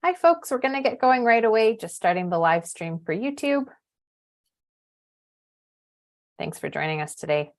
Hi, folks. We're going to get going right away, just starting the live stream for YouTube. Thanks for joining us today.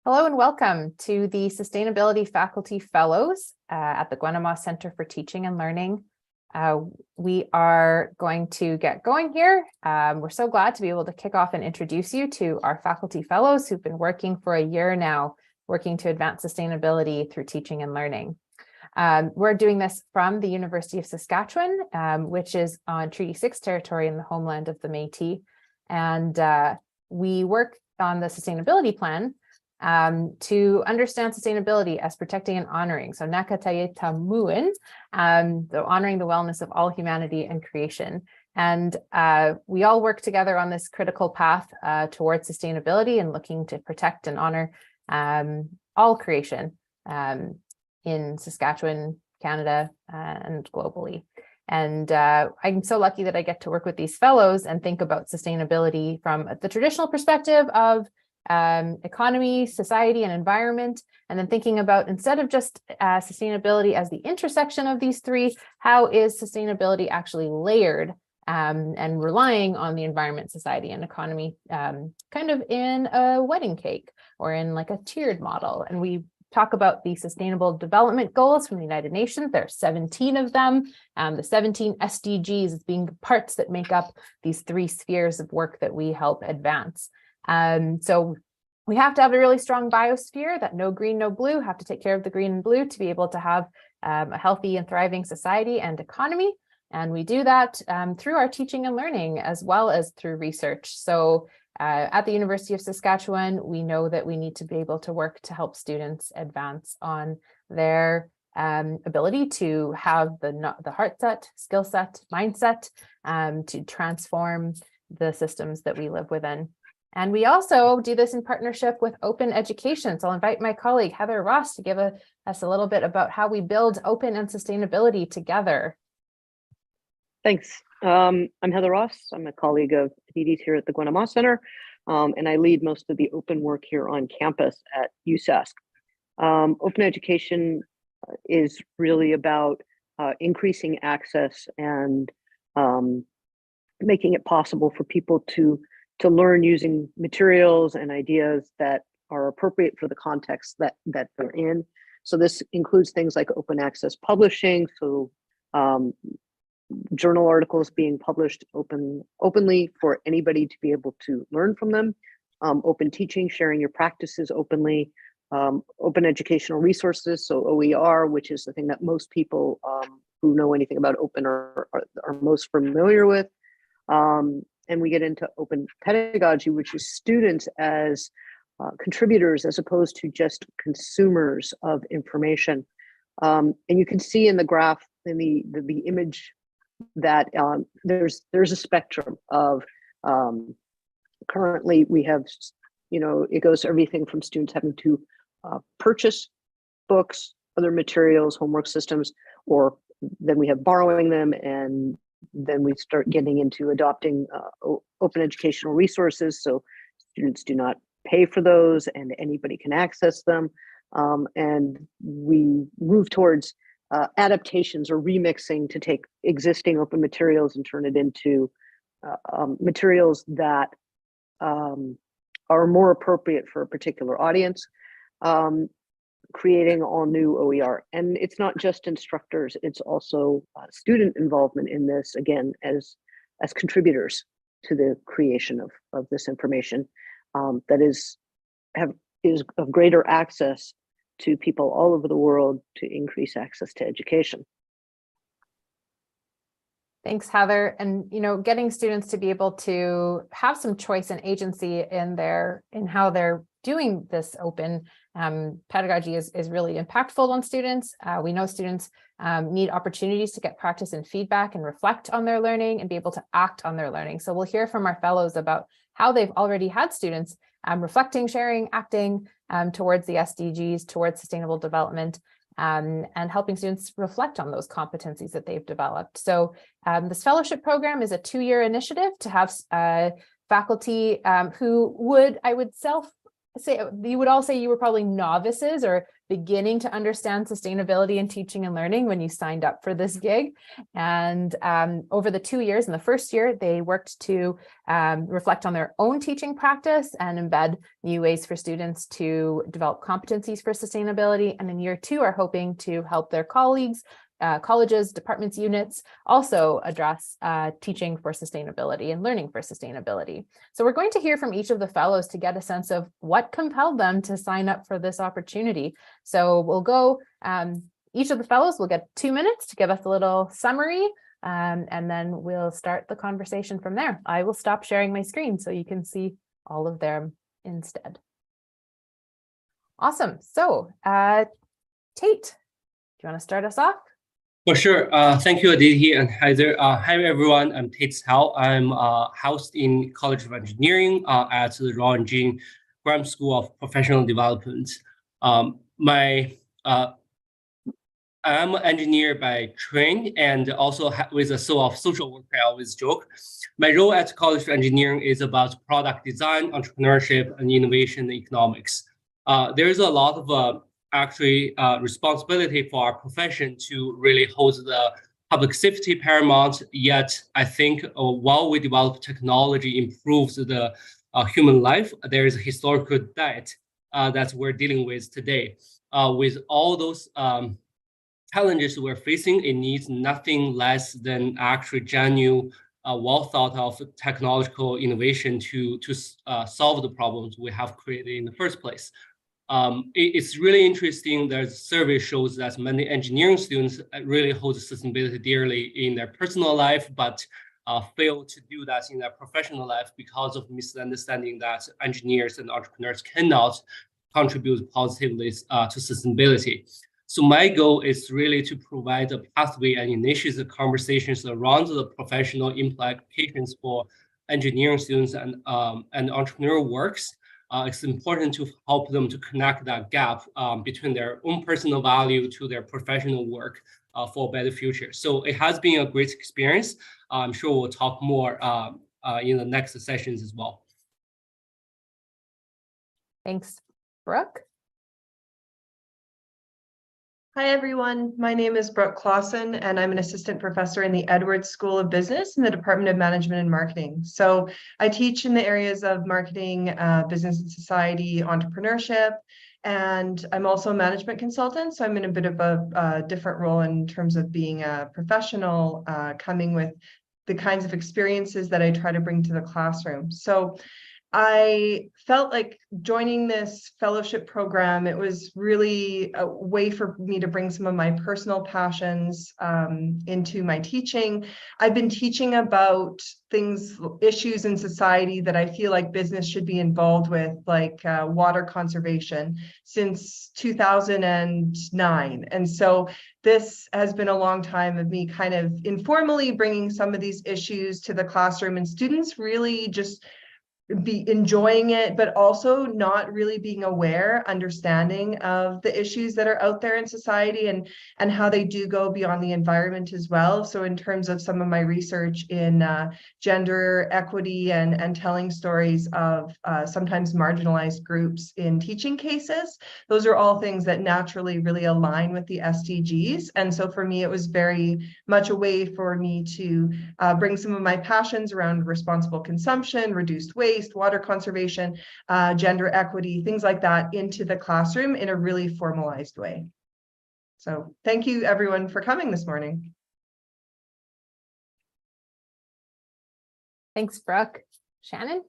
Hello and welcome to the Sustainability Faculty Fellows at the Guanama Center for Teaching and Learning. We are going to get going here. We're so glad to be able to kick off and introduce you to our faculty fellows who've been working for a year now, working to advance sustainability through teaching and learning. We're doing this from the University of Saskatchewan, which is on Treaty 6 territory in the homeland of the Métis. And we work on the sustainability plan to understand sustainability as protecting and honoring. So Nakatayeta Muin, so honoring the wellness of all humanity and creation. And we all work together on this critical path towards sustainability and looking to protect and honor all creation in Saskatchewan, Canada, and globally. And I'm so lucky that I get to work with these fellows and think about sustainability from the traditional perspective of economy, society, and environment, and then thinking about, instead of just sustainability as the intersection of these three, how is sustainability actually layered and relying on the environment, society, and economy, kind of in a wedding cake or in like a tiered model. And we talk about the Sustainable Development Goals from the United Nations. There are 17 of them. The 17 SDGs as being the parts that make up these three spheres of work that we help advance. So we have to have a really strong biosphere, that no green, no blue, have to take care of the green and blue to be able to have a healthy and thriving society and economy. And we do that through our teaching and learning as well as through research. So at the University of Saskatchewan, we know that we need to be able to work to help students advance on their ability to have the heart set, skill set, mindset to transform the systems that we live within. And we also do this in partnership with Open Education. So I'll invite my colleague, Heather Ross, to give us a little bit about how we build open and sustainability together. Thanks. I'm Heather Ross. I'm a colleague of Aditi's here at the Guanama Center, and I lead most of the open work here on campus at USask. Open education is really about increasing access and making it possible for people to learn using materials and ideas that are appropriate for the context that they're in. So this includes things like open access publishing, so journal articles being published openly for anybody to be able to learn from them, open teaching, sharing your practices openly, open educational resources, so OER, which is the thing that most people who know anything about open are most familiar with. And we get into open pedagogy, which is students as contributors as opposed to just consumers of information. And you can see in the graph, in the image, that there's a spectrum of currently we have, it goes everything from students having to purchase books, other materials, homework systems, or then we have borrowing them, and then we start getting into adopting open educational resources. So students do not pay for those and anybody can access them. And we move towards adaptations or remixing to take existing open materials and turn it into materials that are more appropriate for a particular audience, creating all new OER. And it's not just instructors, it's also student involvement in this, again, as contributors to the creation of this information that is of greater access to people all over the world to increase access to education. Thanks, Heather. And getting students to be able to have some choice and agency in how they're doing this open pedagogy is really impactful on students. We know students need opportunities to get practice and feedback and reflect on their learning and be able to act on their learning. So we'll hear from our fellows about how they've already had students reflecting, sharing, acting towards the SDGs, towards sustainable development, and helping students reflect on those competencies that they've developed. So this fellowship program is a 2-year initiative to have faculty who would, you would all say you were probably novices or beginning to understand sustainability in teaching and learning when you signed up for this gig. And over the 2 years, in the first year, they worked to reflect on their own teaching practice and embed new ways for students to develop competencies for sustainability. And in year 2 are hoping to help their colleagues, colleges, departments, units also address teaching for sustainability and learning for sustainability. So we're going to hear from each of the fellows to get a sense of what compelled them to sign up for this opportunity. So we'll go, each of the fellows will get 2 minutes to give us a little summary, and then we'll start the conversation from there. I will stop sharing my screen so you can see all of them instead. Awesome. So Tate, do you want to start us off? For sure. Thank you, Aditi and Heather. Hi, everyone. I'm Tate Cao. I'm housed in College of Engineering at the Royal Engine Graham School of Professional Development. I'm an engineer by training and also with a soul of social work, I always joke. My role at College of Engineering is about product design, entrepreneurship, and innovation economics. There is a lot of responsibility for our profession to really hold the public safety paramount. Yet, I think while we develop technology improves the human life, there is a historical debt that we're dealing with today. With all those challenges we're facing, it needs nothing less than actually genuine, well thought of technological innovation to solve the problems we have created in the first place. It's really interesting that the survey shows that many engineering students really hold sustainability dearly in their personal life, but fail to do that in their professional life because of misunderstanding that engineers and entrepreneurs cannot contribute positively to sustainability. So my goal is really to provide a pathway and initiate the conversations around the professional implications for engineering students and entrepreneurial works. It's important to help them to connect that gap between their own personal value to their professional work for a better future. So it has been a great experience. I'm sure we'll talk more in the next sessions as well. Thanks. Brooke? Hi, everyone. My name is Brooke Clausen, and I'm an assistant professor in the Edwards School of Business in the Department of Management and Marketing. So I teach in the areas of marketing, business and society, entrepreneurship, and I'm also a management consultant. So I'm in a bit of a different role in terms of being a professional, coming with the kinds of experiences that I try to bring to the classroom. So I felt like joining this fellowship program, it was really a way for me to bring some of my personal passions into my teaching. I've been teaching about issues in society that I feel like business should be involved with, like water conservation, since 2009. And so this has been a long time of me kind of informally bringing some of these issues to the classroom, and students really just be enjoying it, but also not really being understanding of the issues that are out there in society and how they do go beyond the environment as well. So in terms of some of my research in gender equity and telling stories of sometimes marginalized groups in teaching cases, those are all things that naturally really align with the SDGs. And so for me, it was very much a way for me to bring some of my passions around responsible consumption, reduced waste, water conservation, gender equity, things like that into the classroom in a really formalized way. So thank you everyone for coming this morning. Thanks, Brooke. Shannon?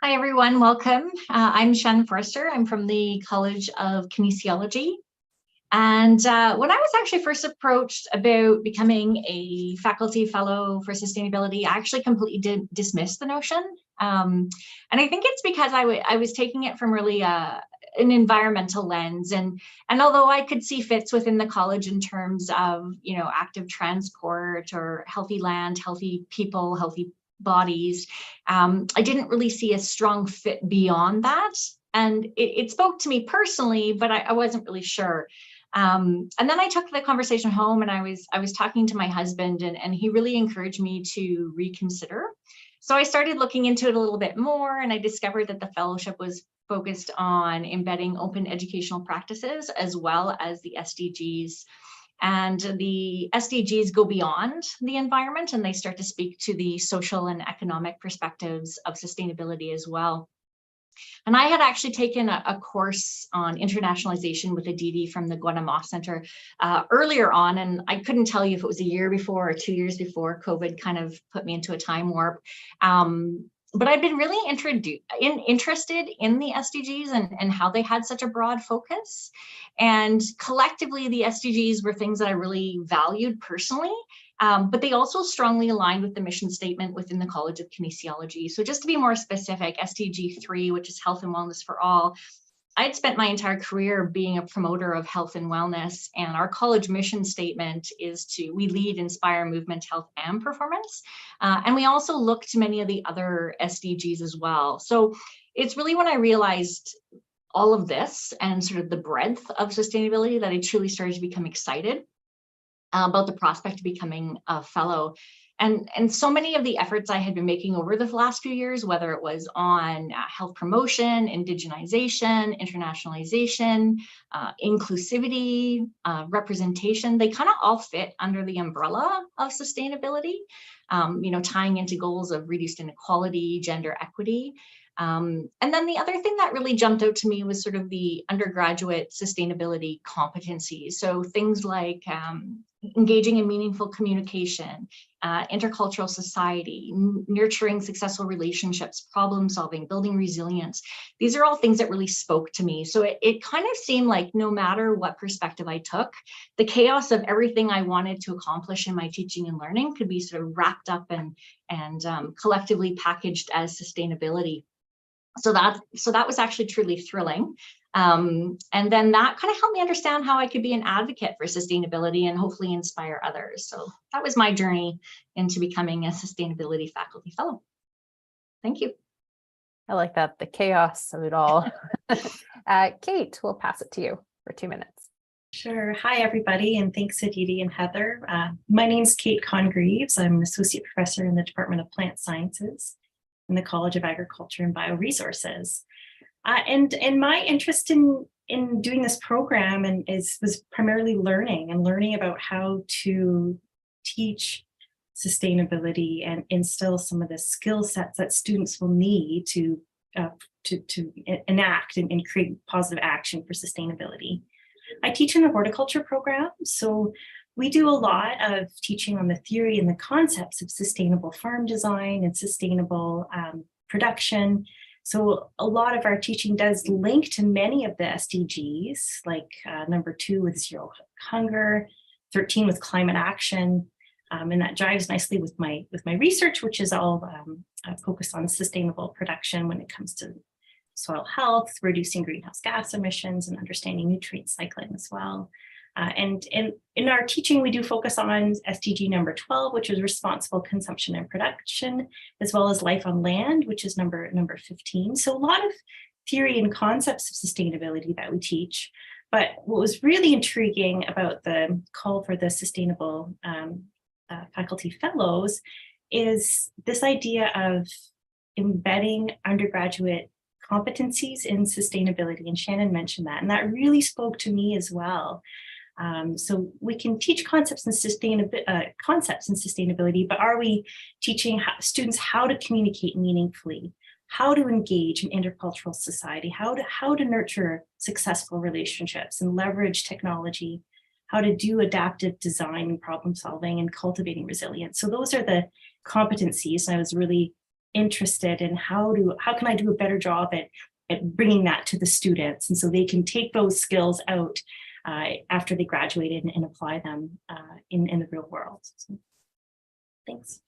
Hi, everyone. Welcome. I'm Shannon Forrester. I'm from the College of Kinesiology. And when I was actually first approached about becoming a faculty fellow for sustainability, I actually completely dismissed the notion. And I think it's because I was taking it from really an environmental lens. And although I could see fits within the college in terms of, active transport or healthy land, healthy people, healthy bodies. I didn't really see a strong fit beyond that. And it spoke to me personally, but I wasn't really sure. And then I took the conversation home, and I was talking to my husband, and he really encouraged me to reconsider. So I started looking into it a little bit more, and I discovered that the fellowship was focused on embedding open educational practices as well as the SDGs. And the SDGs go beyond the environment, and they start to speak to the social and economic perspectives of sustainability as well. And I had actually taken a course on internationalization with Aditi from the Guanama Center earlier on, and I couldn't tell you if it was a year before or 2 years before COVID kind of put me into a time warp. But I've been really interested in the SDGs and how they had such a broad focus. And collectively, the SDGs were things that I really valued personally, but they also strongly aligned with the mission statement within the College of Kinesiology. So just to be more specific, SDG 3, which is health and wellness for all, I'd spent my entire career being a promoter of health and wellness, and our college mission statement is we lead, inspire, movement, health, and performance. And we also look to many of the other SDGs as well. So it's really when I realized all of this and sort of the breadth of sustainability that I truly started to become excited about the prospect of becoming a fellow. And so many of the efforts I had been making over the last few years, whether it was on health promotion, indigenization, internationalization, inclusivity, representation, they kind of all fit under the umbrella of sustainability, tying into goals of reduced inequality, gender equity. And then the other thing that really jumped out to me was sort of the undergraduate sustainability competencies. So things like engaging in meaningful communication, intercultural society, nurturing successful relationships, problem solving, building resilience. These are all things that really spoke to me. So it kind of seemed like no matter what perspective I took, the chaos of everything I wanted to accomplish in my teaching and learning could be sort of wrapped up and collectively packaged as sustainability. So that was actually truly thrilling. And then that kind of helped me understand how I could be an advocate for sustainability and hopefully inspire others. So that was my journey into becoming a sustainability faculty fellow. Thank you. I like that, the chaos of it all. Kate, we'll pass it to you for 2 minutes. Sure. Hi, everybody, and thanks, Aditi and Heather. My name is Kate Conn-Greaves. I'm an associate professor in the Department of Plant Sciences in the College of Agriculture and Bioresources. And my interest in doing this program was primarily learning about how to teach sustainability and instill some of the skill sets that students will need to enact and create positive action for sustainability. I teach in the horticulture program, so we do a lot of teaching on the theory and the concepts of sustainable farm design and sustainable production. So a lot of our teaching does link to many of the SDGs, like number 2 with zero hunger, 13 with climate action, and that jives nicely with my research, which is all focused on sustainable production when it comes to soil health, reducing greenhouse gas emissions, and understanding nutrient cycling as well. And in our teaching, we do focus on SDG number 12, which is responsible consumption and production, as well as life on land, which is number 15. So a lot of theory and concepts of sustainability that we teach. But what was really intriguing about the call for the sustainable faculty fellows is this idea of embedding undergraduate competencies in sustainability. And Shannon mentioned that, and that really spoke to me as well. So we can teach concepts in sustainability, but are we teaching students how to communicate meaningfully, how to engage in intercultural society, how to nurture successful relationships and leverage technology, how to do adaptive design and problem solving and cultivating resilience. So those are the competencies. And I was really interested in how can I do a better job at bringing that to the students, and so they can take those skills out after they graduated and apply them in the real world. So, thanks.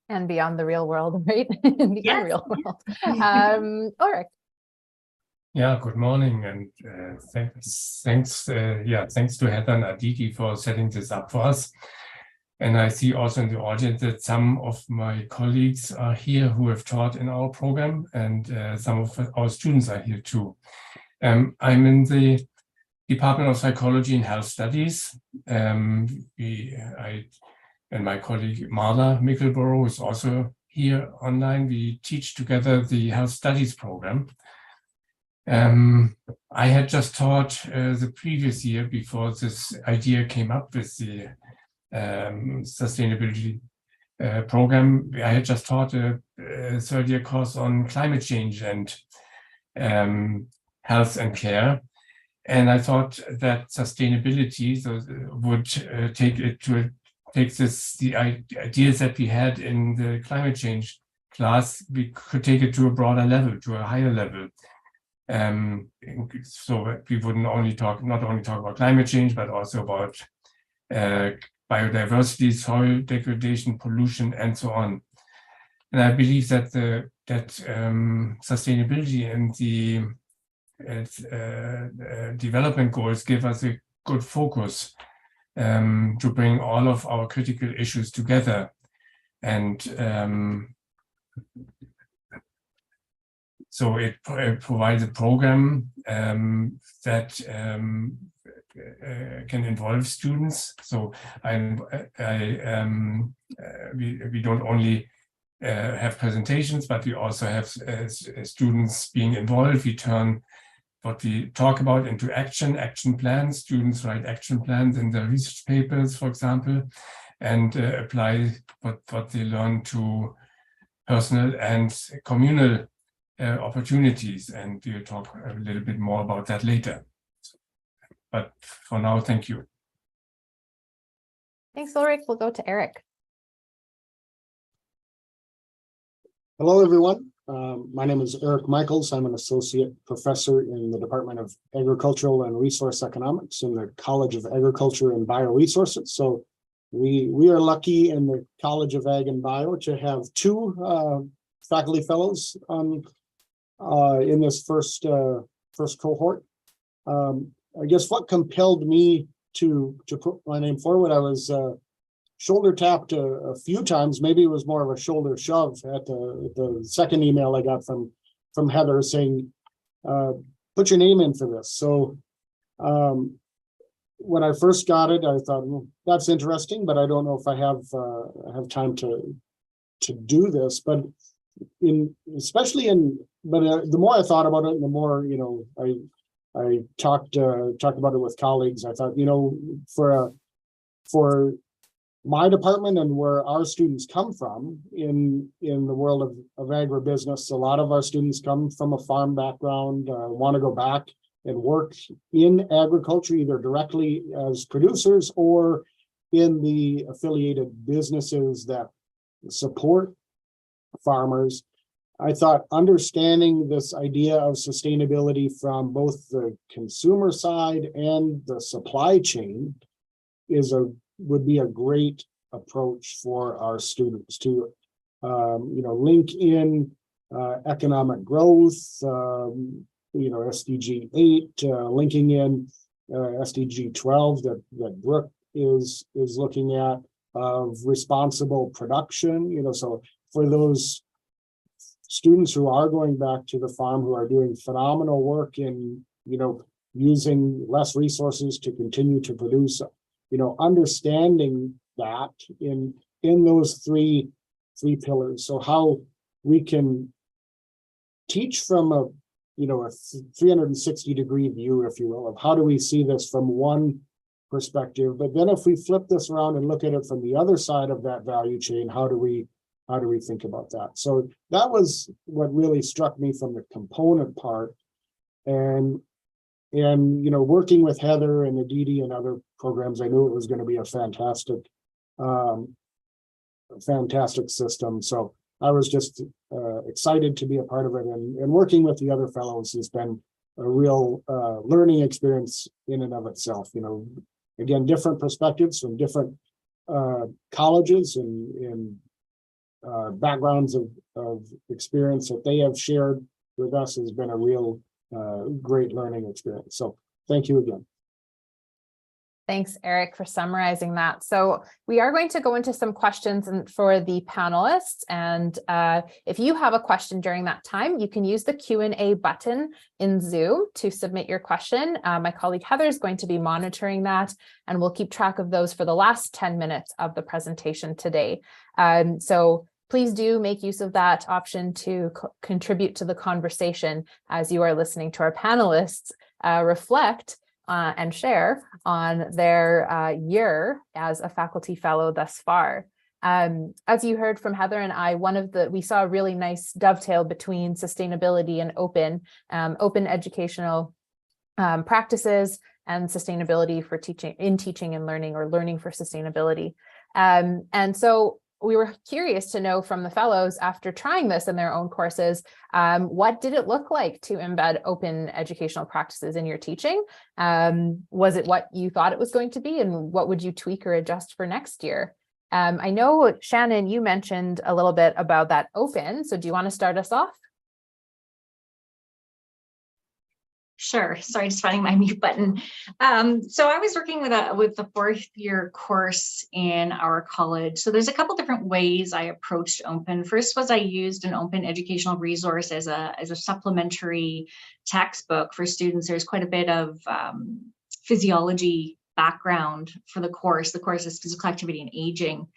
And beyond the real world, right? The unreal world. Ulrich. Yeah, good morning, and thanks to Heather and Aditi for setting this up for us. And I see also in the audience that some of my colleagues are here who have taught in our program, and some of our students are here too. I'm in the Department of Psychology and Health Studies. I and my colleague Marla Mickelborough is also here online. We teach together the Health Studies program. I had just taught the previous year, before this idea came up with the sustainability program. I had just taught a third-year course on climate change and health and care. And I thought that sustainability would take the ideas that we had in the climate change class, we could take it to a broader level, to a higher level. So we wouldn't not only talk about climate change, but also about biodiversity, soil degradation, pollution, and so on. And I believe that sustainability and the development goals give us a good focus to bring all of our critical issues together. And so it provides a program that can involve students. So we don't only have presentations, but we also have students being involved. We turn what we talk about into action plans. Students write action plans in their research papers, for example, and apply what they learn to personal and communal opportunities. And we'll talk a little bit more about that later. But for now, thank you. Thanks, Ulrich. We'll go to Eric. Hello, everyone. My name is Eric Michaels. I'm an associate professor in the Department of Agricultural and Resource Economics in the College of Agriculture and Bioresources. So we are lucky in the College of Ag and Bio to have two faculty fellows in this first cohort. I guess what compelled me to put my name forward, I was shoulder tapped a few times. Maybe it was more of a shoulder shove at the second email I got from Heather saying, put your name in for this. So when I first got it, I thought, well, that's interesting, but I don't know if I have time to do this. But the more I thought about it, the more, I talked about it with colleagues. I thought, for my department and where our students come from in the world of agribusiness, a lot of our students come from a farm background, want to go back and work in agriculture, either directly as producers or in the affiliated businesses that support farmers. I thought understanding this idea of sustainability from both the consumer side and the supply chain would be a great approach for our students to, link in economic growth, SDG 8, linking in SDG 12 that Brooke is looking at, of responsible production. So for those students who are going back to the farm, who are doing phenomenal work in, using less resources to continue to produce, understanding that in those three pillars. So how we can teach from a 360-degree view, if you will, of how do we see this from one perspective, but then if we flip this around and look at it from the other side of that value chain, how do we think about that? So that was what really struck me from the component part, and working with Heather and Aditi and other programs, I knew it was going to be a fantastic system. So I was just excited to be a part of it, and working with the other fellows has been a real learning experience in and of itself. Again, different perspectives from different colleges and backgrounds of experience that they have shared with us has been a real great learning experience. So thank you again. Thanks, Eric, for summarizing that. So we are going to go into some questions for the panelists. And if you have a question during that time, you can use the Q&A button in Zoom to submit your question. My colleague Heather is going to be monitoring that, and we'll keep track of those for the last 10 minutes of the presentation today. So please do make use of that option to contribute to the conversation as you are listening to our panelists reflect and share on their year as a faculty fellow thus far. As you heard from Heather and I, we saw a really nice dovetail between sustainability and open educational practices and sustainability for teaching and learning, or learning for sustainability. And so we were curious to know from the fellows, after trying this in their own courses, what did it look like to embed open educational practices in your teaching? Was it what you thought it was going to be, and what would you tweak or adjust for next year? I know, Shannon, you mentioned a little bit about that open, so do you want to start us off? Sure. Sorry, just finding my mute button. So I was working with the fourth year course in our college. So there's a couple different ways I approached open. First was I used an open educational resource as a supplementary textbook for students. There's quite a bit of physiology background for the course. The course is physical activity and aging.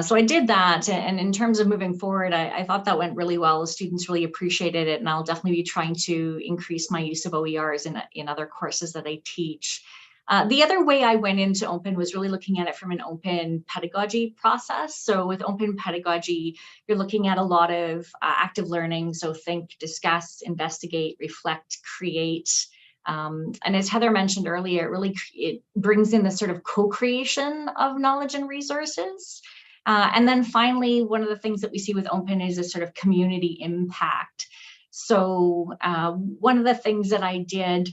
So I did that, and in terms of moving forward, I thought that went really well. The students really appreciated it, and I'll definitely be trying to increase my use of OERs in other courses that I teach. The other way I went into open was really looking at it from an open pedagogy process. So with open pedagogy, you're looking at a lot of active learning. So think, discuss, investigate, reflect, create. And as Heather mentioned earlier, it brings in this sort of co-creation of knowledge and resources. And then finally, one of the things that we see with open is a sort of community impact. So one of the things that I did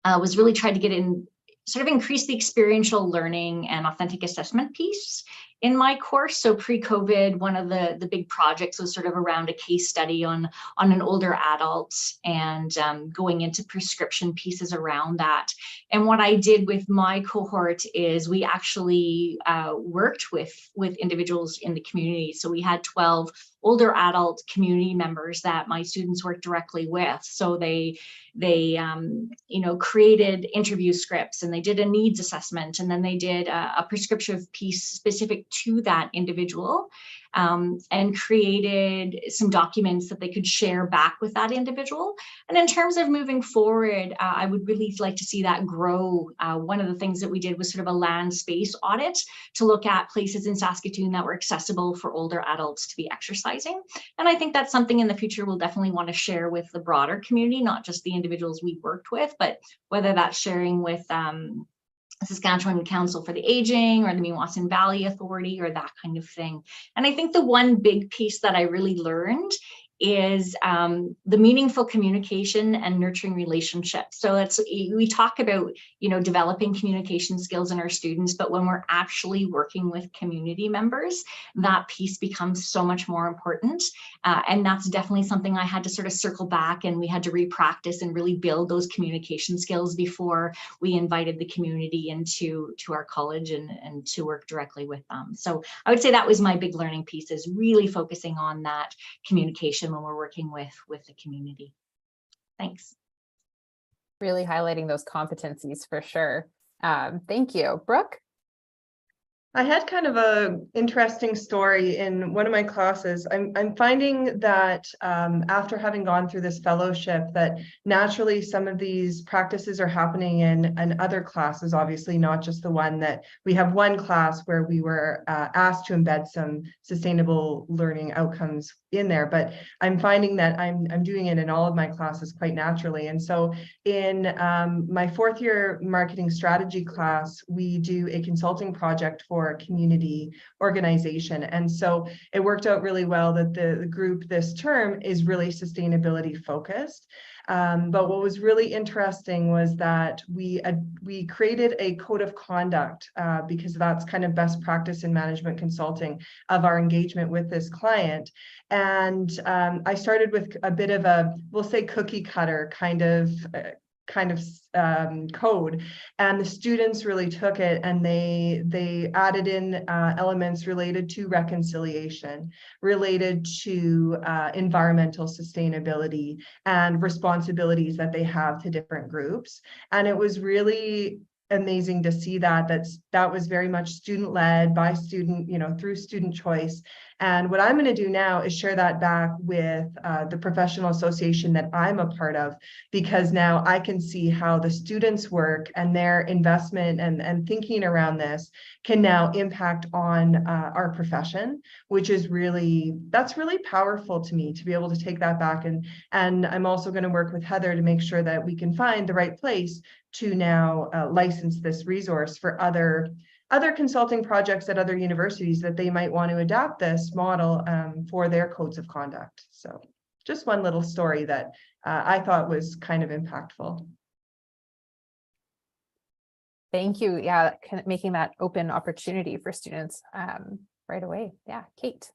was really try to get in, sort of increase the experiential learning and authentic assessment piece in my course. So pre-COVID, one of the big projects was sort of around a case study on an older adult, and going into prescription pieces around that. And what I did with my cohort is we actually worked with individuals in the community. So we had 12 older adult community members that my students worked directly with. So they created interview scripts, and they did a needs assessment, and then they did a prescriptive piece specific to that individual, and created some documents that they could share back with that individual. And in terms of moving forward, I would really like to see that grow. One of the things that we did was sort of a land space audit to look at places in Saskatoon that were accessible for older adults to be exercising. And I think that's something in the future we'll definitely want to share with the broader community, not just the individuals we worked with, but whether that's sharing with Saskatchewan Council for the Aging or the Meewasin Valley Authority or that kind of thing. And I think the one big piece that I really learned is the meaningful communication and nurturing relationships. So we talk about, developing communication skills in our students, but when we're actually working with community members, that piece becomes so much more important. And that's definitely something I had to sort of circle back, and we had to re-practice and really build those communication skills before we invited the community into our college and to work directly with them. So I would say that was my big learning piece, is really focusing on that communication when we're working with the community. Thanks. Really highlighting those competencies for sure. Thank you. Brooke? I had kind of a interesting story in one of my classes. I'm finding that after having gone through this fellowship, that naturally some of these practices are happening in other classes, obviously not just the one that we have. One class where we were asked to embed some sustainable learning outcomes in there, but I'm finding that I'm doing it in all of my classes quite naturally. And so in my fourth year marketing strategy class, we do a consulting project for a community organization. And so it worked out really well that the group this term is really sustainability focused. But what was really interesting was that we created a code of conduct because that's kind of best practice in management consulting of our engagement with this client. And I started with a bit of a, we'll say, cookie cutter kind of kind of code, and the students really took it and they added in elements related to reconciliation, related to environmental sustainability and responsibilities that they have to different groups. And it was really amazing to see that was very much student led, by student, through student choice. And what I'm going to do now is share that back with the professional association that I'm a part of, because now I can see how the students' work and their investment and thinking around this can now impact on our profession, which is that's really powerful to me, to be able to take that back. And I'm also going to work with Heather to make sure that we can find the right place to now license this resource for other consulting projects at other universities that they might want to adapt this model for their codes of conduct. So just one little story that I thought was kind of impactful. Thank you. Yeah, making that open opportunity for students right away. Yeah, Kate.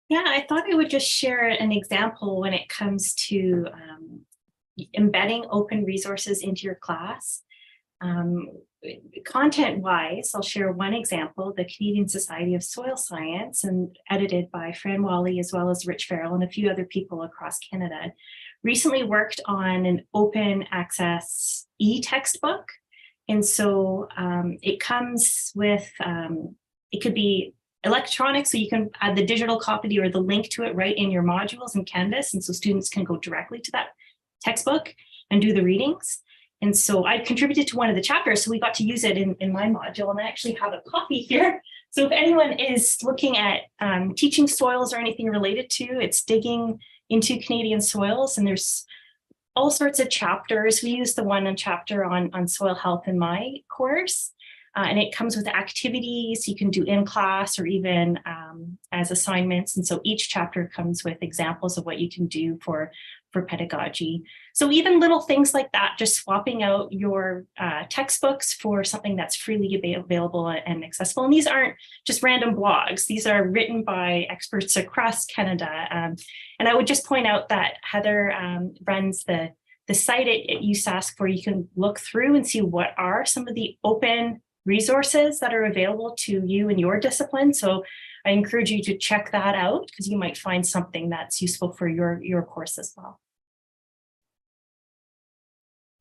Yeah, I thought I would just share an example when it comes to embedding open resources into your class. Content-wise, I'll share one example. The Canadian Society of Soil Science, and edited by Fran Wally, as well as Rich Farrell and a few other people across Canada, recently worked on an open access e-textbook. And so it comes with, it could be electronic, so you can add the digital copy or the link to it right in your modules in Canvas. And so students can go directly to that textbook and do the readings. And so I contributed to one of the chapters, so we got to use it in my module, and I actually have a copy here. So if anyone is looking at teaching soils or anything related to, it's digging into Canadian soils, and there's all sorts of chapters. We use the one chapter on soil health in my course, and it comes with activities you can do in class or even as assignments. And so each chapter comes with examples of what you can do for pedagogy. So even little things like that, just swapping out your textbooks for something that's freely available and accessible. And these aren't just random blogs. These are written by experts across Canada. And I would just point out that Heather runs the site at USask, where you can look through and see what are some of the open resources that are available to you in your discipline. So I encourage you to check that out, because you might find something that's useful for your course as well.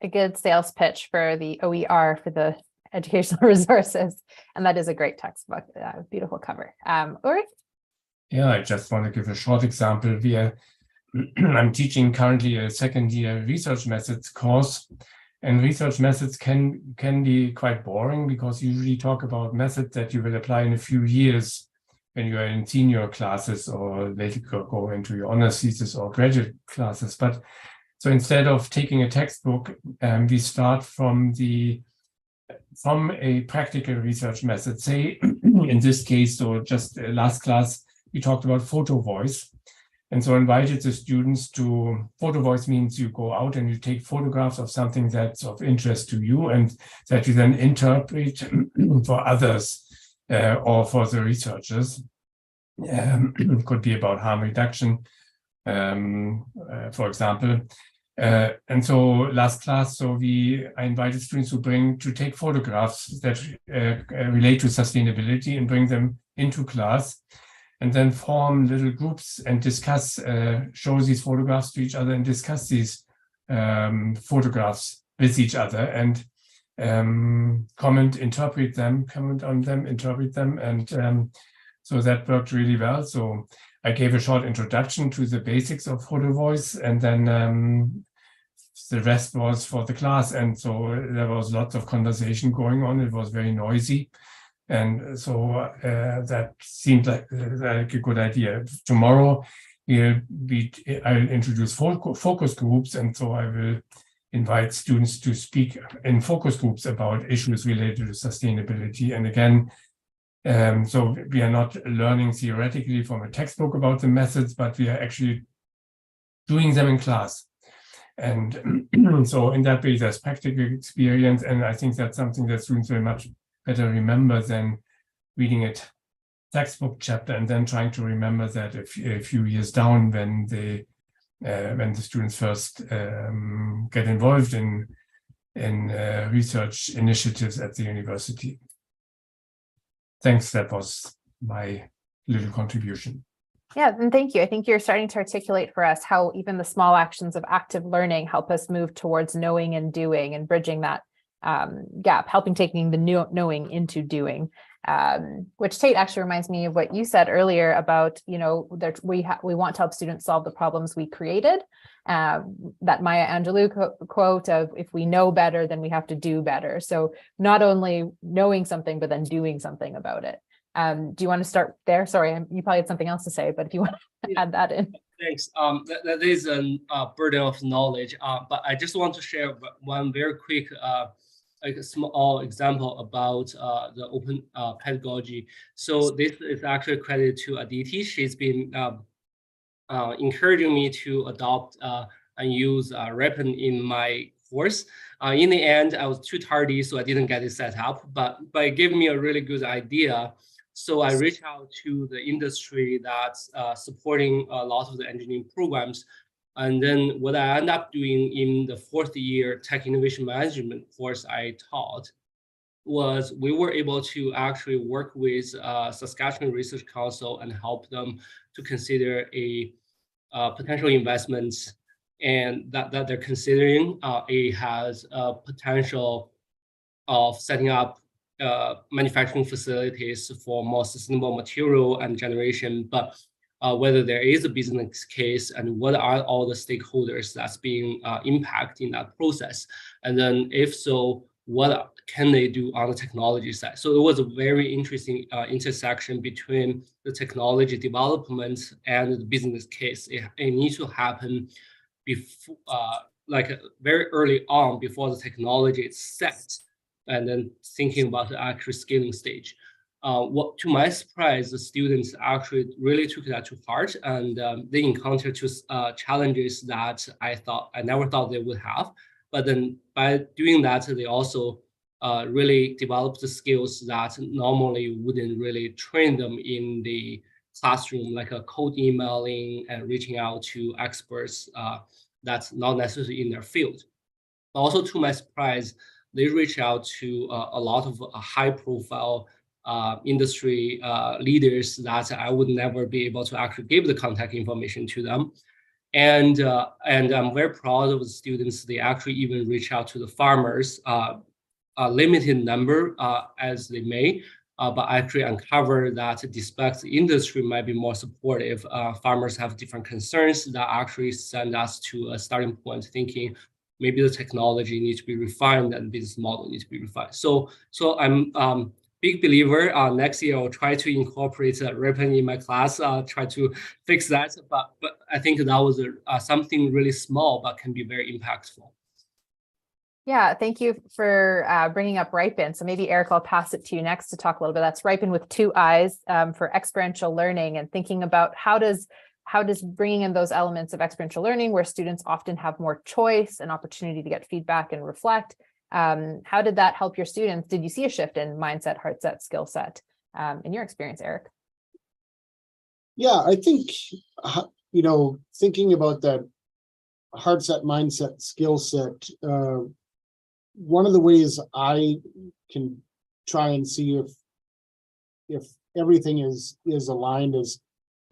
A good sales pitch for the OER for the educational resources. And that is a great textbook, beautiful cover. Ulrich? Yeah, I just want to give a short example. I'm teaching currently a second-year research methods course, and research methods can be quite boring, because you usually talk about methods that you will apply in a few years when you are in senior classes or later go into your honors thesis or graduate classes. But so instead of taking a textbook, we start from a practical research method. Say in this case, so just last class, we talked about photo voice. And so invited the students to, photo voice means you go out and you take photographs of something that's of interest to you and that you then interpret for others or for the researchers. It could be about harm reduction, for example. And so last class, so I invited students to take photographs that relate to sustainability and bring them into class, and then form little groups and discuss, show these photographs to each other and discuss these photographs with each other, and comment on them, interpret them. And so that worked really well. So I gave a short introduction to the basics of photo voice, and then the rest was for the class. And so there was lots of conversation going on. It was very noisy. And so that seemed like a good idea. Tomorrow, I'll introduce focus groups. And so I will invite students to speak in focus groups about issues related to sustainability. And again, so we are not learning theoretically from a textbook about the methods, but we are actually doing them in class. And so in that way, there's practical experience. And I think that's something that students very much better remember than reading a textbook chapter and then trying to remember that a few years down when they when the students first get involved in research initiatives at the university. Thanks, that was my little contribution. Yeah, and thank you. I think you're starting to articulate for us how even the small actions of active learning help us move towards knowing and doing and bridging that gap, helping taking the knowing into doing. Which Tate actually reminds me of what you said earlier about, you know, that we want to help students solve the problems we created. That Maya Angelou quote of, if we know better, then we have to do better. So not only knowing something, but then doing something about it. Do you want to start there? Sorry, you probably had something else to say, but if you want to add that in. Thanks. That is a burden of knowledge, but I just want to share one very quick like a small example about the open pedagogy. So this is actually credited to Aditi. She's been encouraging me to adopt and use Repin in my course. In the end, I was too tardy, so I didn't get it set up, but it gave me a really good idea. So I reached out to the industry that's supporting a lot of the engineering programs. And then what I ended up doing in the 4th year tech innovation management course I taught was we were able to actually work with Saskatchewan Research Council and help them to consider a potential investments, and that they're considering. It has a potential of setting up manufacturing facilities for more sustainable material and generation, but whether there is a business case and what are all the stakeholders that's being impacted in that process. And then if so, what can they do on the technology side? So it was a very interesting intersection between the technology development and the business case. It needs to happen before, like very early on before the technology is set, and then thinking about the actual scaling stage. What, to my surprise, the students actually really took that to heart, and they encountered two challenges that I never thought they would have. But then by doing that, they also really developed the skills that normally wouldn't really train them in the classroom, like a cold emailing and reaching out to experts that's not necessarily in their field. Also, to my surprise, they reach out to a lot of high-profile industry leaders that I would never be able to actually give the contact information to them. And I'm very proud of the students. They actually even reach out to the farmers, a limited number as they may, but actually uncover that despite the industry might be more supportive, farmers have different concerns that actually send us to a starting point thinking maybe the technology needs to be refined and the business model needs to be refined. So I'm big believer. Next year I'll try to incorporate Repin in my class, try to fix that. But I think that was something really small, but can be very impactful. Yeah, thank you for bringing up Ripon. So maybe Eric, I'll pass it to you next to talk a little bit. That's Ripon with 2 I's for experiential learning, and thinking about how does bringing in those elements of experiential learning where students often have more choice and opportunity to get feedback and reflect. How did that help your students? Did you see a shift in mindset, heart set, skill set in your experience, Eric? Yeah, I think, you know, thinking about that heart set, mindset, skill set, one of the ways I can try and see if everything is aligned is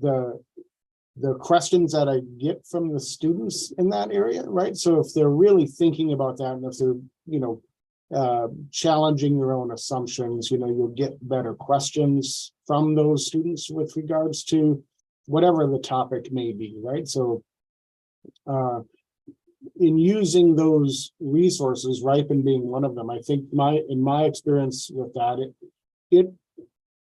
the questions that I get from the students in that area, right? So if they're really thinking about that, and if they're, you know, challenging their own assumptions, you know, you'll get better questions from those students with regards to whatever the topic may be, right? So in using those resources, Ripon being one of them, I think in my experience with that, it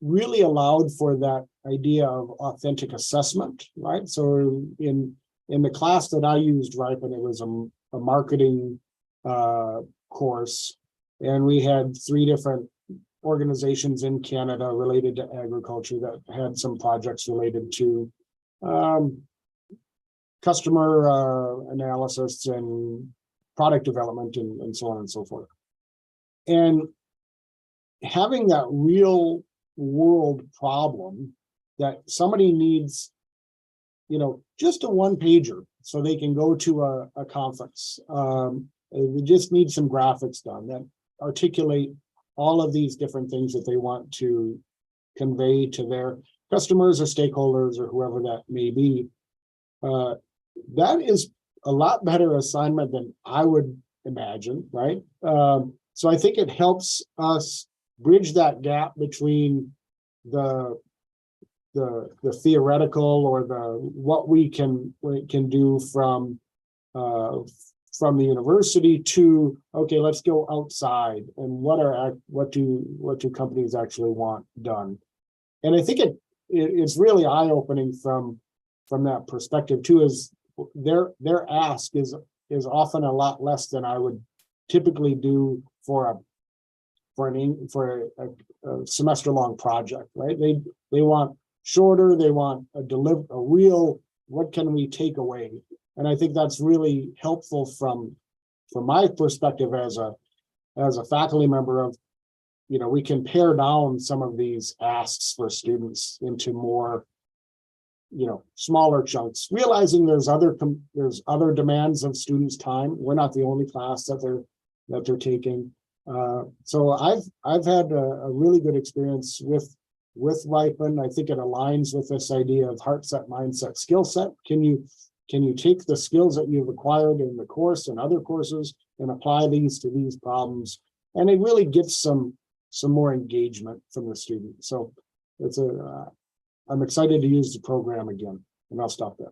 really allowed for that idea of authentic assessment, right? So in the class that I used Ripon, it was a marketing course, and we had 3 different organizations in Canada related to agriculture that had some projects related to customer analysis and product development and so on and so forth. And having that real world problem that somebody needs just a one pager so they can go to a conference. We just need some graphics done that articulate all of these different things that they want to convey to their customers or stakeholders or whoever that may be. That is a lot better assignment than I would imagine, right? So I think it helps us bridge that gap between the theoretical or what we can do from the university to, okay, let's go outside and what do companies actually want done. And I think it's really eye-opening from that perspective too, is their ask is often a lot less than I would typically do for a semester-long project, right? They want shorter, they want a real, what can we take away? And I think that's really helpful from my perspective as a faculty member of, we can pare down some of these asks for students into more, smaller chunks, realizing there's other demands of students' time. We're not the only class that they're taking. So I've had a really good experience with Ripen. I think it aligns with this idea of heart set, mindset, skill set. Can you take the skills that you've acquired in the course and other courses and apply these to these problems? And it really gets some more engagement from the student. So I'm excited to use the program again, and I'll stop there.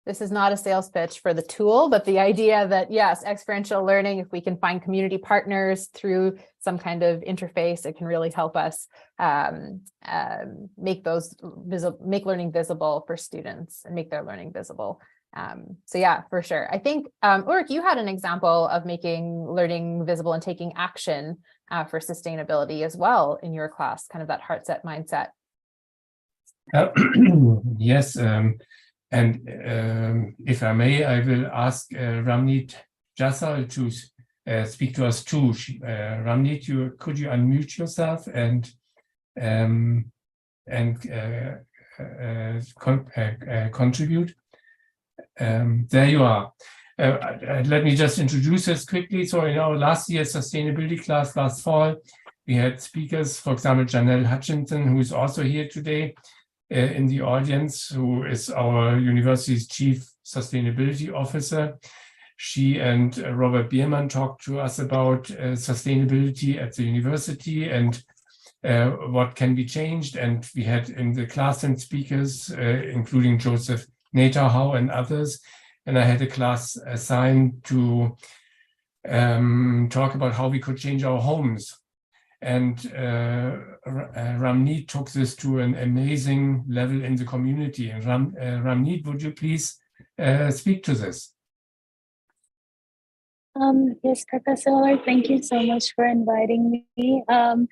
This is not a sales pitch for the tool, but the idea that, yes, experiential learning, if we can find community partners through some kind of interface, it can really help us make learning visible for students and make their learning visible. So yeah, for sure. I think, Ulrich, you had an example of making learning visible and taking action for sustainability as well in your class, kind of that heart set mindset. Yes. And if I may, I will ask Ramneet Jasal to speak to us too. Ramneet, could you unmute yourself and contribute? There you are. Let me just introduce this quickly. So in our last year's sustainability class last fall, we had speakers, for example, Janelle Hutchinson, who is also here today in the audience, who is our university's chief sustainability officer. She and Robert Biermann talked to us about sustainability at the university and what can be changed. And we had in the class and speakers, including Joseph Naterhau and others. And I had a class assigned to talk about how we could change our homes. And Ramneet took this to an amazing level in the community. And Ramneet, would you please speak to this? Yes, Professor Ulrich, thank you so much for inviting me. So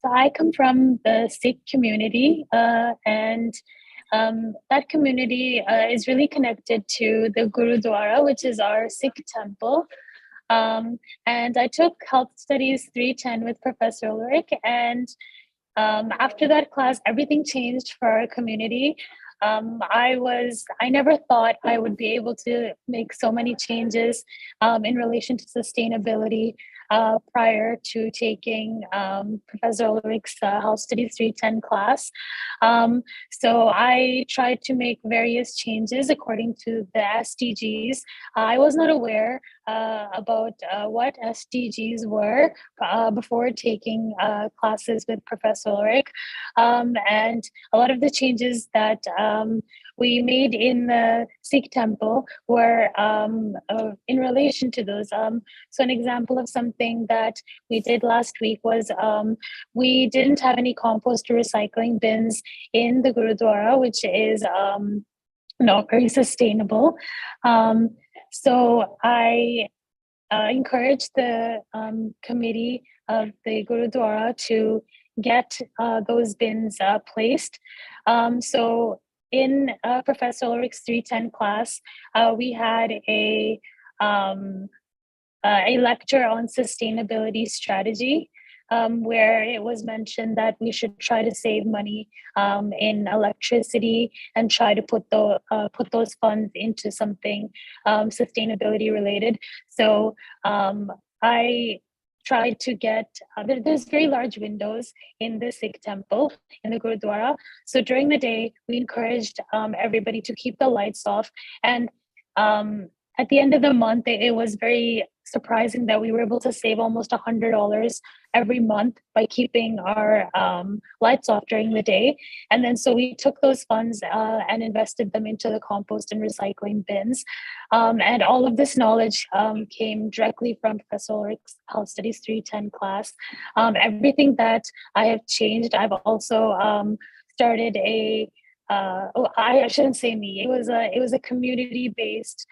I come from the Sikh community, and that community is really connected to the Gurudwara, which is our Sikh temple. And I took Health Studies 310 with Professor Ulrich, and after that class, everything changed for our community. I never thought I would be able to make so many changes in relation to sustainability prior to taking Professor Ulrich's Health Studies 310 class. So I tried to make various changes according to the SDGs. I was not aware about what SDGs were before taking classes with Professor Ulrich. And a lot of the changes that we made in the Sikh temple were in relation to those. So an example of something that we did last week was we didn't have any compost or recycling bins in the Gurudwara, which is not very sustainable. So I encouraged the committee of the Gurudwara to get those bins placed. So in Professor Ulrich's 310 class, we had a lecture on sustainability strategy. where it was mentioned that we should try to save money in electricity and try to put those funds into something sustainability related. So I tried to get, there's very large windows in the Sikh temple, in the Gurudwara. So during the day, we encouraged everybody to keep the lights off. And at the end of the month, it was very surprising that we were able to save almost $100 every month by keeping our lights off during the day. And then so we took those funds and invested them into the compost and recycling bins. And all of this knowledge came directly from Professor Ulrich's Health Studies 310 class. Everything that I have changed, I've also started I shouldn't say me, it was a community-based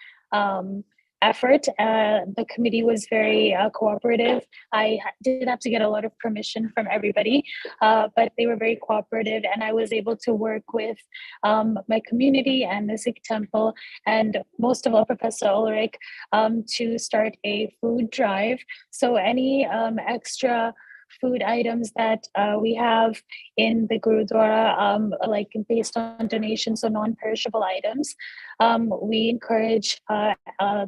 effort. The committee was very cooperative. I did have to get a lot of permission from everybody, but they were very cooperative, and I was able to work with my community and the Sikh temple, and most of all, Professor Ulrich, to start a food drive. So any extra food items that we have in the Gurudwara, like based on donations, so non-perishable items, we encourage the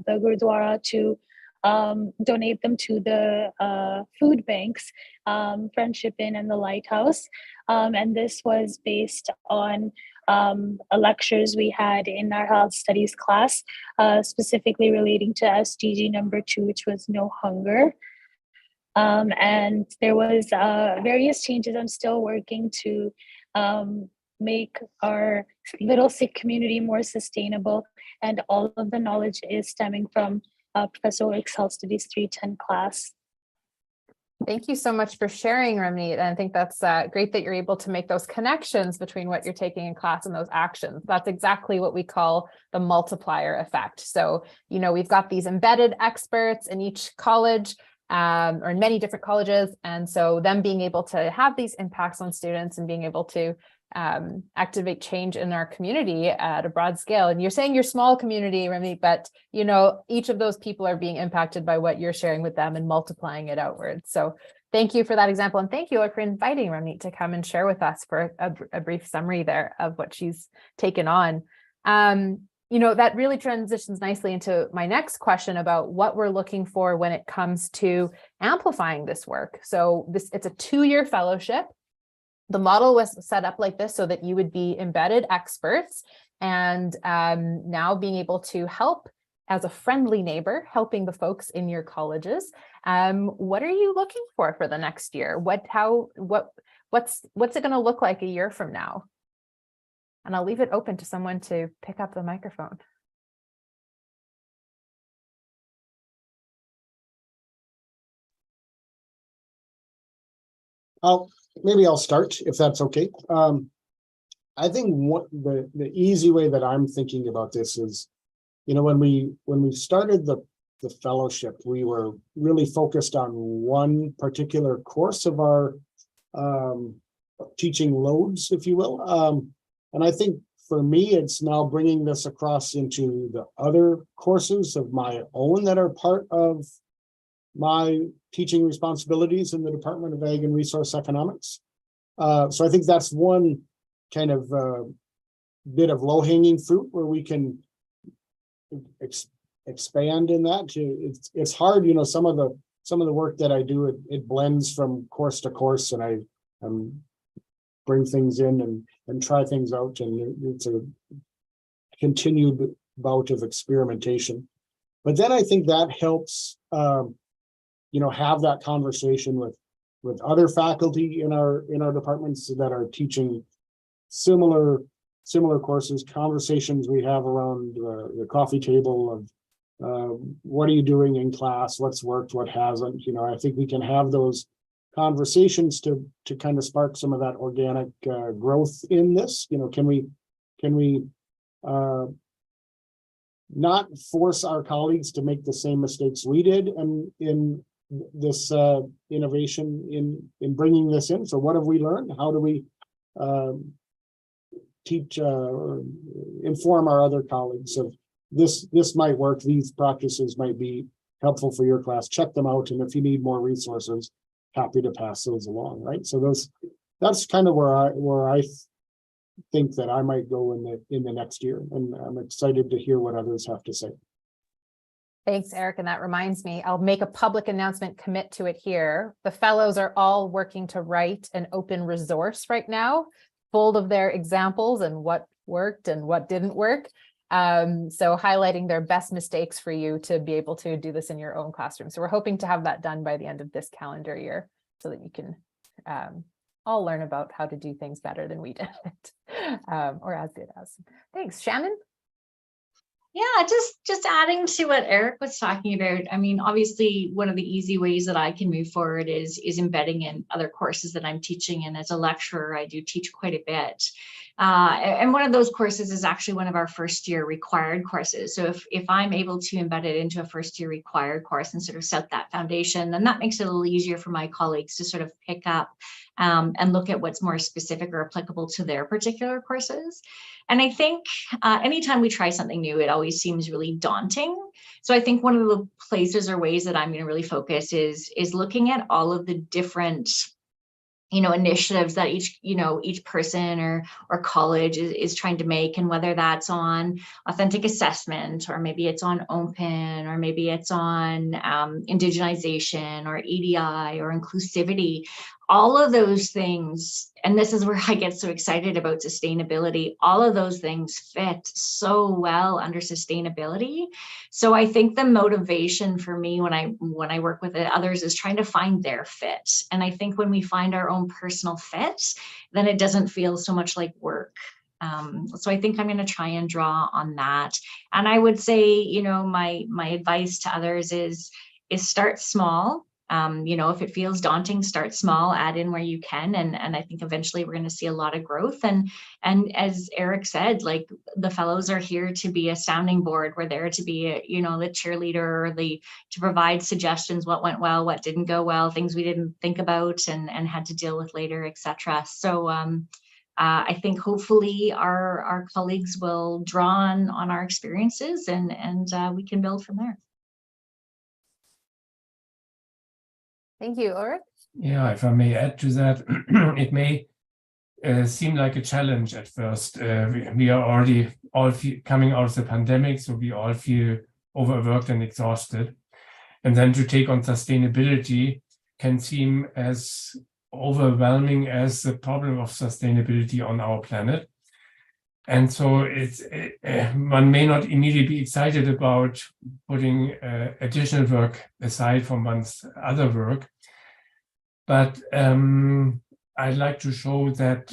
Gurudwara to donate them to the food banks, Friendship Inn and the Lighthouse. And this was based on lectures we had in our health studies class, specifically relating to SDG number 2, which was no hunger. And there was various changes. I'm still working to make our little Sikh community more sustainable, and all of the knowledge is stemming from Professor Ulrich's Health Studies 310 class. Thank you so much for sharing, Ramneet. And I think that's great that you're able to make those connections between what you're taking in class and those actions. That's exactly what we call the multiplier effect. So, you know, we've got these embedded experts in each college, or in many different colleges. And so them being able to have these impacts on students and being able to activate change in our community at a broad scale. And you're saying your small community, Remy, but you know, each of those people are being impacted by what you're sharing with them and multiplying it outwards. So thank you for that example. And thank you for inviting Remy to come and share with us for a brief summary there of what she's taken on. You know, that really transitions nicely into my next question about what we're looking for when it comes to amplifying this work. So it's a 2-year fellowship. The model was set up like this so that you would be embedded experts, and now being able to help as a friendly neighbor, helping the folks in your colleges. What are you looking for the next year? What's it going to look like a year from now? And I'll leave it open to someone to pick up the microphone. Maybe I'll start if that's okay. I think the easy way that I'm thinking about this is, you know, when we started the fellowship, we were really focused on one particular course of our teaching loads, if you will. And I think for me, it's now bringing this across into the other courses of my own that are part of my teaching responsibilities in the Department of Ag and Resource Economics. So I think that's one kind of bit of low-hanging fruit where we can expand in that. It's hard, you know, some of the work that I do, it blends from course to course, and I bring things in and try things out, and it's a continued bout of experimentation. But then I think that helps, you know, have that conversation with other faculty in our departments that are teaching similar courses, conversations we have around the coffee table of what are you doing in class, what's worked, what hasn't. You know, I think we can have those conversations to kind of spark some of that organic growth in this. You know, can we not force our colleagues to make the same mistakes we did in this innovation in bringing this in? So what have we learned? How do we teach or inform our other colleagues of this might work, these practices might be helpful for your class, check them out, and if you need more resources, happy to pass those along, right? So that's kind of where I think that I might go in the next year, and I'm excited to hear what others have to say. Thanks, Eric. And that reminds me, I'll make a public announcement, commit to it here. The fellows are all working to write an open resource right now, full of their examples and what worked and what didn't work. So highlighting their best mistakes for you to be able to do this in your own classroom. So we're hoping to have that done by the end of this calendar year so that you can all learn about how to do things better than we did or as good as. Thanks, Shannon. Yeah, just adding to what Eric was talking about. I mean, obviously, one of the easy ways that I can move forward is embedding in other courses that I'm teaching. And as a lecturer, I do teach quite a bit. And one of those courses is actually one of our first year required courses. So if I'm able to embed it into a first year required course and sort of set that foundation, then that makes it a little easier for my colleagues to sort of pick up and look at what's more specific or applicable to their particular courses. And I think anytime we try something new, it always seems really daunting. So I think one of the places or ways that I'm going to really focus is looking at all of the different initiatives that each person or college is trying to make, and whether that's on authentic assessment, or maybe it's on open, or maybe it's on indigenization or EDI or inclusivity, all of those things. And this is where I get so excited about sustainability. All of those things fit so well under sustainability. So I think the motivation for me when I work with others is trying to find their fit. And I think when we find our own personal fit, then it doesn't feel so much like work. So I think I'm going to try and draw on that. And I would say, my advice to others is start small. If it feels daunting, start small, add in where you can. And I think eventually we're going to see a lot of growth. And as Eric said, like, the fellows are here to be a sounding board. We're there to be, the cheerleader, or to provide suggestions, what went well, what didn't go well, things we didn't think about and had to deal with later, etc. So I think hopefully our colleagues will draw on our experiences and we can build from there. Thank you, Ulrich. Yeah, if I may add to that, it may seem like a challenge at first. We are already all coming out of the pandemic, so we all feel overworked and exhausted. And then to take on sustainability can seem as overwhelming as the problem of sustainability on our planet. And so one may not immediately be excited about putting additional work aside from one's other work. But I'd like to show that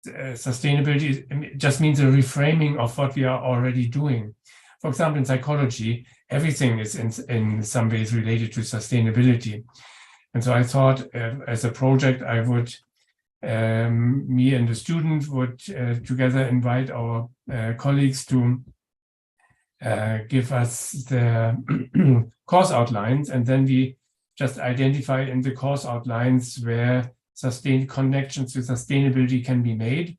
sustainability just means a reframing of what we are already doing. For example, in psychology, everything is in some ways related to sustainability. And so I thought as a project, I would me and the student would together invite our colleagues to give us the course outlines, and then we just identify in the course outlines where connections to sustainability can be made.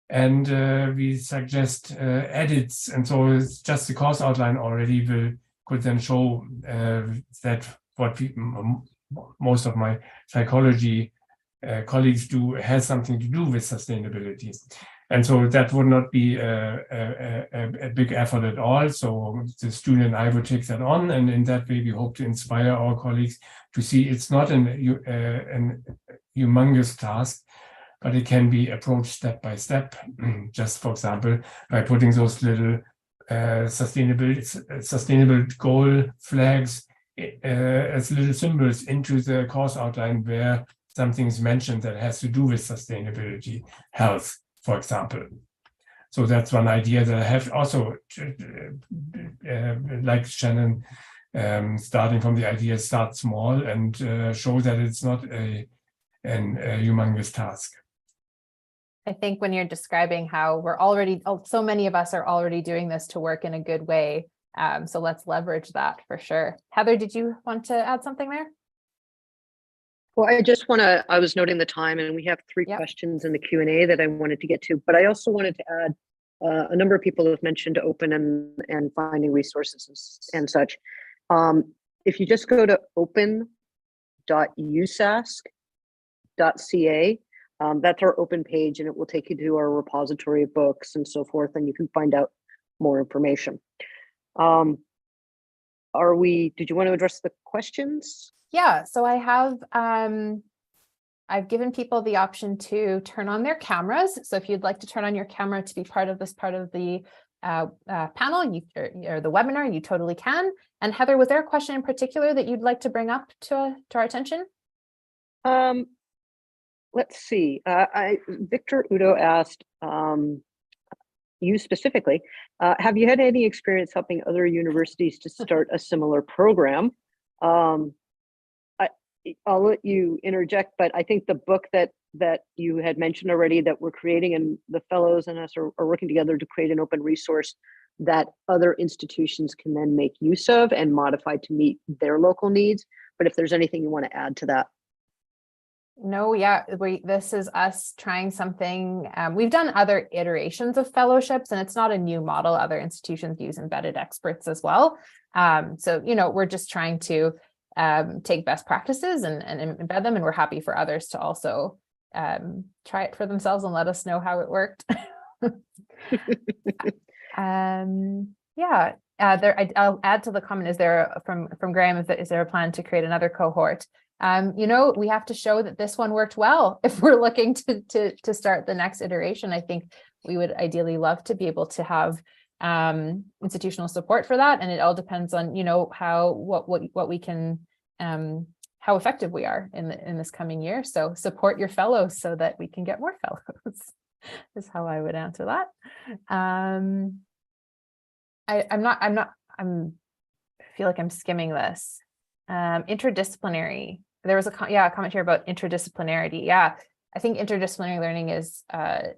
And we suggest edits, and so it's just the course outline already could then show that what most of my psychology colleagues do has something to do with sustainability. And so that would not be a big effort at all. So the student and I would take that on, and in that way we hope to inspire our colleagues to see it's not an humongous task, but it can be approached step by step. Just for example, by putting those little sustainable goal flags as little symbols into the course outline where something is mentioned that has to do with sustainability, health, for example. So that's one idea that I have also, like Shannon, starting from the idea, start small and show that it's not a humongous task. I think when you're describing how we're already, so many of us are already doing this to work in a good way. So let's leverage that for sure. Heather, did you want to add something there? Well, I was noting the time, and we have three questions in the Q&A that I wanted to get to, but I also wanted to add a number of people have mentioned open and finding resources and such. If you just go to open.org/ www.usask.ca. That's our open page, and it will take you to our repository of books and so forth, and you can find out more information. Did you want to address the questions? Yeah, so I have, I've given people the option to turn on their cameras. So if you'd like to turn on your camera to be part of this part of the panel or the webinar, you totally can. And Heather, was there a question in particular that you'd like to bring up to our attention? Let's see. Victor Udo asked you specifically, have you had any experience helping other universities to start a similar program? I'll let you interject, but I think the book that you had mentioned already that we're creating, and the fellows and us are working together to create an open resource that other institutions can then make use of and modify to meet their local needs. But if there's anything you want to add to that. No, yeah, this is us trying something. We've done other iterations of fellowships, and it's not a new model. Other institutions use embedded experts as well. So, we're just trying to take best practices and embed them, and we're happy for others to also try it for themselves and let us know how it worked. Yeah, I'll add to the comment. Is there from Graham? Is there a plan to create another cohort? We have to show that this one worked well if we're looking to start the next iteration. I think we would ideally love to be able to have institutional support for that, and it all depends on what we can how effective we are in this coming year. So support your fellows so that we can get more fellows is how I would answer that. I feel like I'm skimming this. Interdisciplinary. There was a comment here about interdisciplinarity. Yeah, I think interdisciplinary learning is a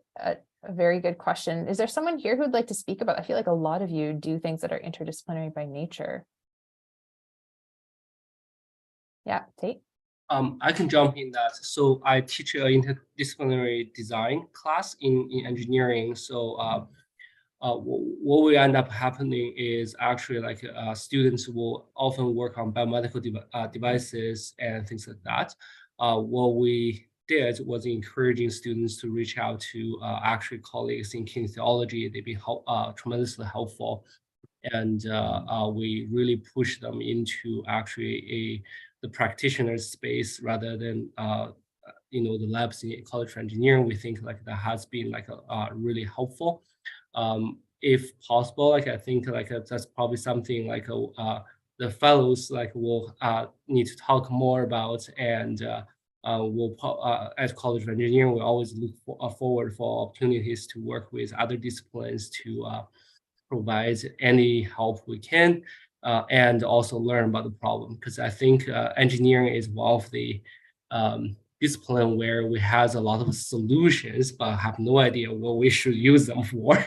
very good question. Is there someone here who would like to speak about? I feel like a lot of you do things that are interdisciplinary by nature. Yeah, Tate. I can jump in that. So I teach an interdisciplinary design class in engineering. So what will end up happening is actually like students will often work on biomedical devices and things like that. What we did was encouraging students to reach out to actually colleagues in kinesiology. They've been tremendously helpful. And we really push them into actually the practitioner space rather than the labs in college for engineering. We think like that has been like really helpful. If possible, like I think like that's probably something like the fellows like will need to talk more about, and we'll at College of Engineering we always look forward for opportunities to work with other disciplines to provide any help we can, and also learn about the problem, because I think engineering is one of the discipline where we have a lot of solutions but have no idea what we should use them for.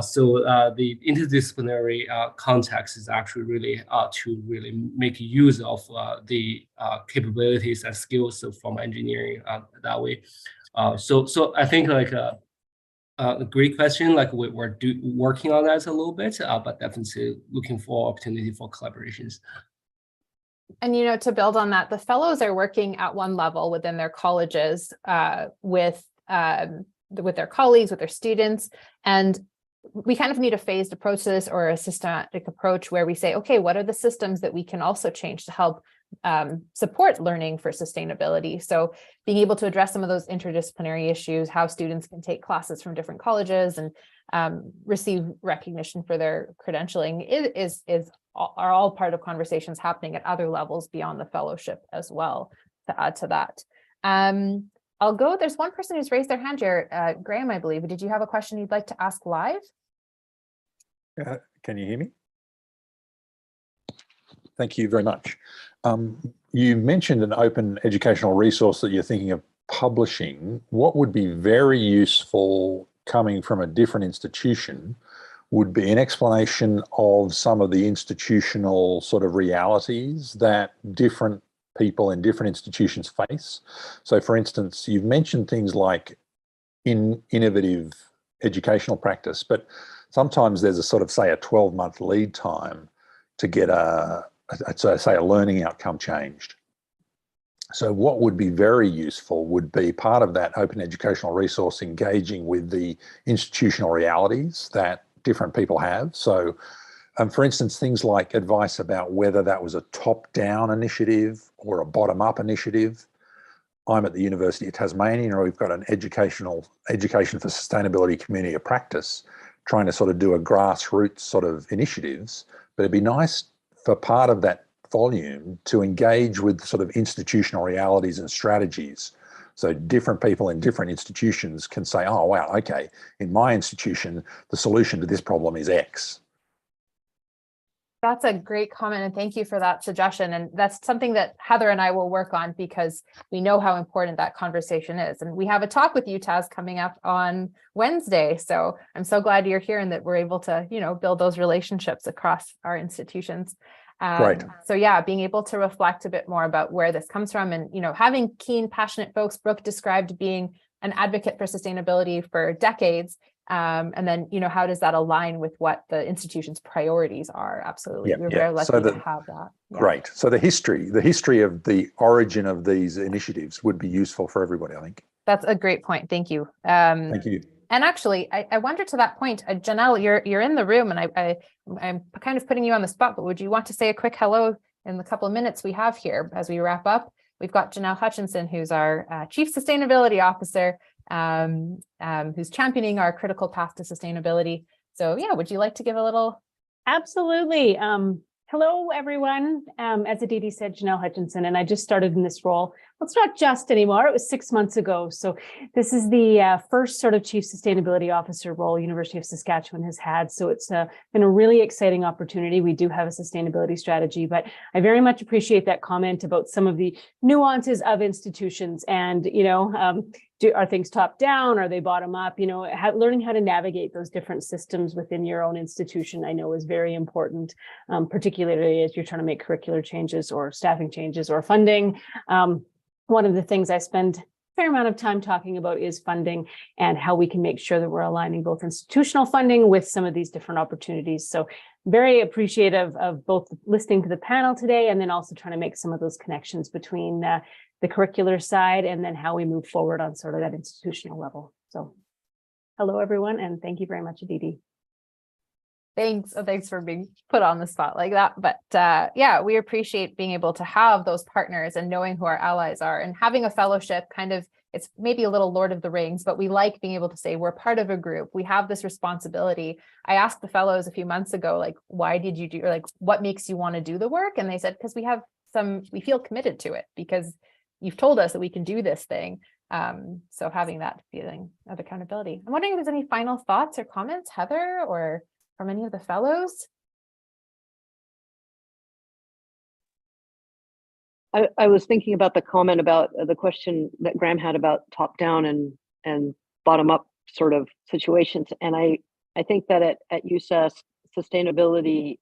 So the interdisciplinary context is actually really to really make use of the capabilities and skills from engineering that way. So I think like a great question. Like we're working on that a little bit, but definitely looking for opportunity for collaborations. And, to build on that, the fellows are working at one level within their colleges with their colleagues, with their students. And we kind of need a phased approach to this, or a systematic approach where we say, okay, what are the systems that we can also change to help support learning for sustainability? So being able to address some of those interdisciplinary issues, how students can take classes from different colleges and receive recognition for their credentialing are all part of conversations happening at other levels beyond the fellowship as well, to add to that. I'll go, there's one person who's raised their hand here, Graham, I believe. Did you have a question you'd like to ask live? Can you hear me? Thank you very much. You mentioned an open educational resource that you're thinking of publishing. What would be very useful coming from a different institution would be an explanation of some of the institutional sort of realities that different people in different institutions face. So for instance, you've mentioned things like innovative educational practice, but sometimes there's a sort of, say, a 12-month lead time to get a learning outcome changed. So what would be very useful would be part of that open educational resource engaging with the institutional realities that different people have. So for instance, things like advice about whether that was a top-down initiative or a bottom-up initiative. I'm at the University of Tasmania, and we've got an education for sustainability community of practice, trying to sort of do a grassroots sort of initiatives. But it'd be nice for part of that volume to engage with sort of institutional realities and strategies. So different people in different institutions can say, oh, wow, okay, in my institution, the solution to this problem is X. That's a great comment, and thank you for that suggestion. And that's something that Heather and I will work on, because we know how important that conversation is. And we have a talk with UTAS coming up on Wednesday. So I'm so glad you're here and that we're able to, build those relationships across our institutions. Great. So yeah, being able to reflect a bit more about where this comes from, and, having keen, passionate folks. Brooke described being an advocate for sustainability for decades. And then, how does that align with what the institution's priorities are? Absolutely. We're very lucky to have that. Yeah. Great. So the history of the origin of these initiatives would be useful for everybody, I think. That's a great point. Thank you. Thank you. And actually, I wonder, to that point, Janelle, you're in the room, and I'm kind of putting you on the spot, but would you want to say a quick hello in the couple of minutes we have here as we wrap up? We've got Janelle Hutchinson, who's our Chief Sustainability Officer, who's championing our critical path to sustainability. So yeah, would you like to give a little? Absolutely. Hello, everyone. As Aditi said, Janelle Hutchinson, and I just started in this role. Well, it's not just anymore. It was 6 months ago. So this is the first sort of Chief Sustainability Officer role University of Saskatchewan has had. So it's been a really exciting opportunity. We do have a sustainability strategy, but I very much appreciate that comment about some of the nuances of institutions, and, are things top down? Are they bottom up? Learning how to navigate those different systems within your own institution, I know, is very important, particularly as you're trying to make curricular changes or staffing changes or funding. One of the things I spend a fair amount of time talking about is funding, and how we can make sure that we're aligning both institutional funding with some of these different opportunities. So very appreciative of both listening to the panel today, and then also trying to make some of those connections between the curricular side and then how we move forward on sort of that institutional level. So hello, everyone, and thank you very much, Aditi. Thanks for being put on the spot like that. But yeah, we appreciate being able to have those partners and knowing who our allies are, and having a fellowship. Kind of, it's maybe a little Lord of the Rings, but we like being able to say we're part of a group. We have this responsibility. I asked the fellows a few months ago, like, why did you do, or like, what makes you want to do the work? And they said, because we feel committed to it, because you've told us that we can do this thing. So having that feeling of accountability. I'm wondering if there's any final thoughts or comments, Heather, or from any of the fellows? I was thinking about the comment about the question that Graham had about top down and bottom up sort of situations. And I think that at USask, sustainability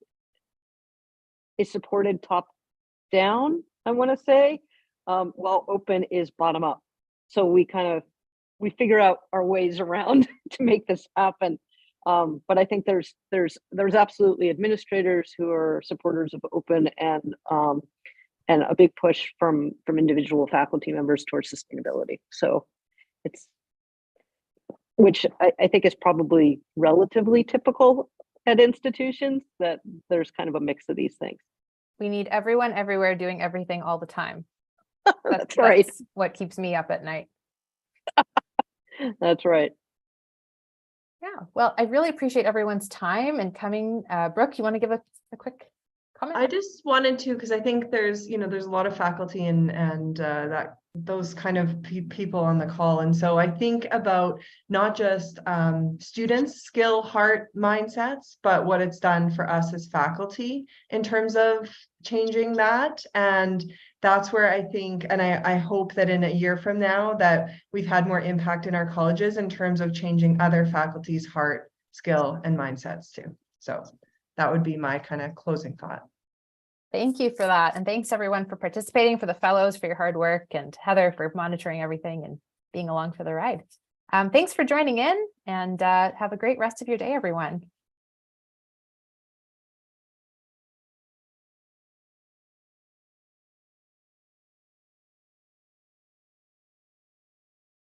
is supported top down, I want to say, while open is bottom up. So we figure out our ways around to make this happen. But I think there's absolutely administrators who are supporters of open, and a big push from individual faculty members towards sustainability. So which I think is probably relatively typical at institutions, that there's kind of a mix of these things. We need everyone everywhere doing everything all the time. That's right. That's what keeps me up at night. That's right. Yeah, well, I really appreciate everyone's time and coming. Brooke, you want to give a quick comment? I just wanted to, because I think there's a lot of faculty and that those kind of people on the call. And so I think about not just students' skill, heart, mindsets, but what it's done for us as faculty in terms of changing that. And that's where I think, and I hope that in a year from now that we've had more impact in our colleges in terms of changing other faculty's heart, skill, and mindsets too. So that would be my kind of closing thought. Thank you for that. And thanks everyone for participating, for the fellows, for your hard work, and Heather for monitoring everything and being along for the ride. Thanks for joining in, and have a great rest of your day, everyone.